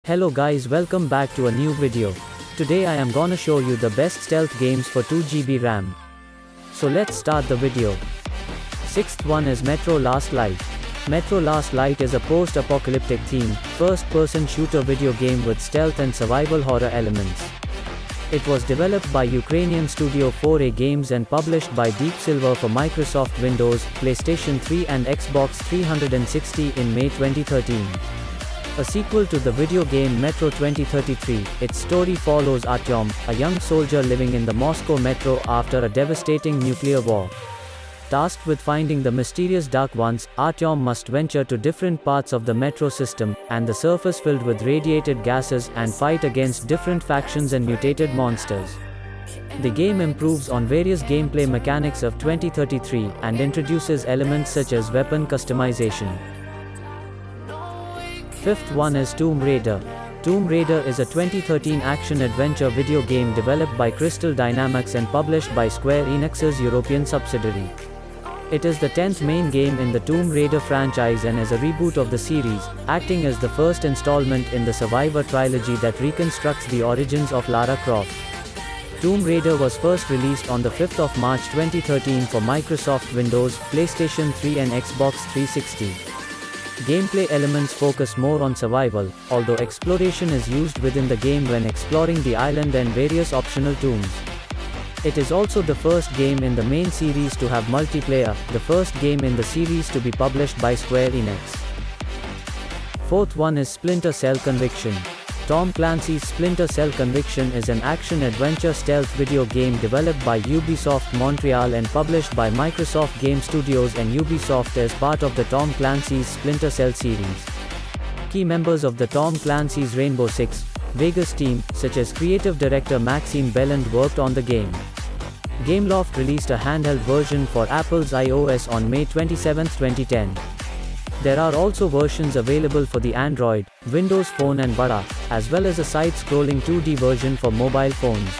Hello guys, welcome back to a new video. Today I am gonna show you the best stealth games for 2GB RAM. So let's start the video. Sixth one is Metro Last Light. Metro Last Light is a post-apocalyptic theme, first-person shooter video game with stealth and survival horror elements. It was developed by Ukrainian studio 4A Games and published by Deep Silver for Microsoft Windows, PlayStation 3 and Xbox 360 in May 2013. A sequel to the video game Metro 2033, its story follows Artyom, a young soldier living in the Moscow metro after a devastating nuclear war. Tasked with finding the mysterious Dark Ones, Artyom must venture to different parts of the metro system, and the surface filled with radiated gases, and fight against different factions and mutated monsters. The game improves on various gameplay mechanics of 2033, and introduces elements such as weapon customization. Fifth one is Tomb Raider. Tomb Raider is a 2013 action-adventure video game developed by Crystal Dynamics and published by Square Enix's European subsidiary. It is the 10th main game in the Tomb Raider franchise and is a reboot of the series, acting as the first installment in the Survivor trilogy that reconstructs the origins of Lara Croft. Tomb Raider was first released on the 5th of March 2013 for Microsoft Windows, PlayStation 3 and Xbox 360. Gameplay elements focus more on survival, although exploration is used within the game when exploring the island and various optional tombs. It is also the first game in the main series to have multiplayer, the first game in the series to be published by Square Enix. Fourth one is Splinter Cell Conviction. Tom Clancy's Splinter Cell Conviction is an action-adventure stealth video game developed by Ubisoft Montreal and published by Microsoft Game Studios and Ubisoft as part of the Tom Clancy's Splinter Cell series. Key members of the Tom Clancy's Rainbow Six Vegas team, such as creative director Maxime Belland, worked on the game. Gameloft released a handheld version for Apple's iOS on May 27, 2010. There are also versions available for the Android, Windows Phone and Bada, as well as a side-scrolling 2D version for mobile phones.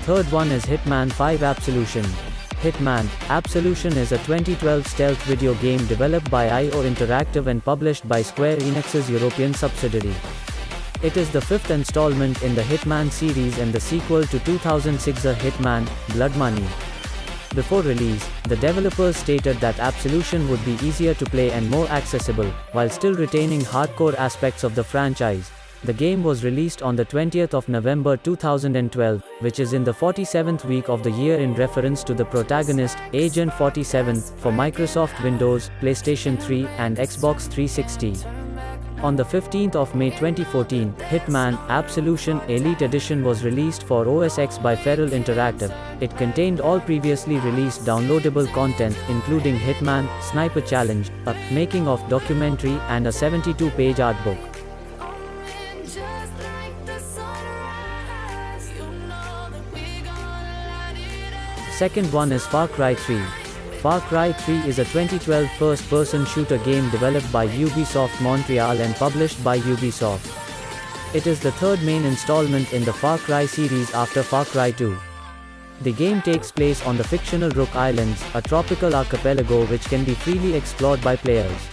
Third one is Hitman 5 Absolution. Hitman Absolution is a 2012 stealth video game developed by IO Interactive and published by Square Enix's European subsidiary. It is the fifth installment in the Hitman series and the sequel to 2006's Hitman: Blood Money. Before release, the developers stated that Absolution would be easier to play and more accessible, while still retaining hardcore aspects of the franchise. The game was released on the 20th of November 2012, which is in the 47th week of the year in reference to the protagonist, Agent 47, for Microsoft Windows, PlayStation 3, and Xbox 360. On the 15th of May 2014, Hitman Absolution Elite Edition was released for OS X by Feral Interactive. It contained all previously released downloadable content, including Hitman, Sniper Challenge, a making-of documentary, and a 72-page art book. Second one is Far Cry 3. Far Cry 3 is a 2012 first-person shooter game developed by Ubisoft Montreal and published by Ubisoft. It is the third main installment in the Far Cry series after Far Cry 2. The game takes place on the fictional Rook Islands, a tropical archipelago which can be freely explored by players.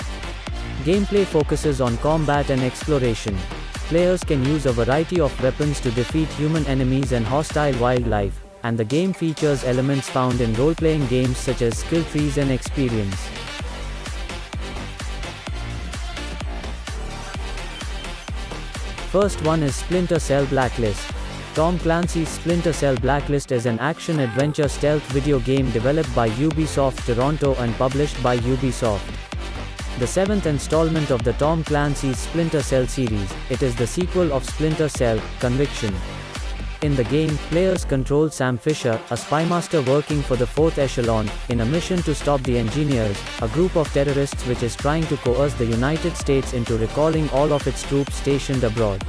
Gameplay focuses on combat and exploration. Players can use a variety of weapons to defeat human enemies and hostile wildlife, and the game features elements found in role-playing games such as skill trees and experience. First one is Splinter Cell Blacklist. Tom Clancy's Splinter Cell Blacklist is an action-adventure stealth video game developed by Ubisoft Toronto and published by Ubisoft. The seventh installment of the Tom Clancy's Splinter Cell series, it is the sequel of Splinter Cell: Conviction. In the game, players control Sam Fisher, a spymaster working for the Fourth Echelon, in a mission to stop the Engineers, a group of terrorists which is trying to coerce the United States into recalling all of its troops stationed abroad.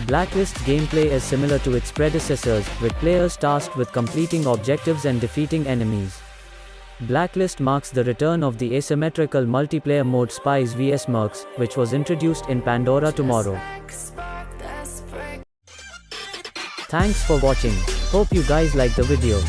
Blacklist's gameplay is similar to its predecessors, with players tasked with completing objectives and defeating enemies. Blacklist marks the return of the asymmetrical multiplayer mode Spies vs Mercs, which was introduced in Pandora Tomorrow. Thanks for watching. Hope you guys liked the video.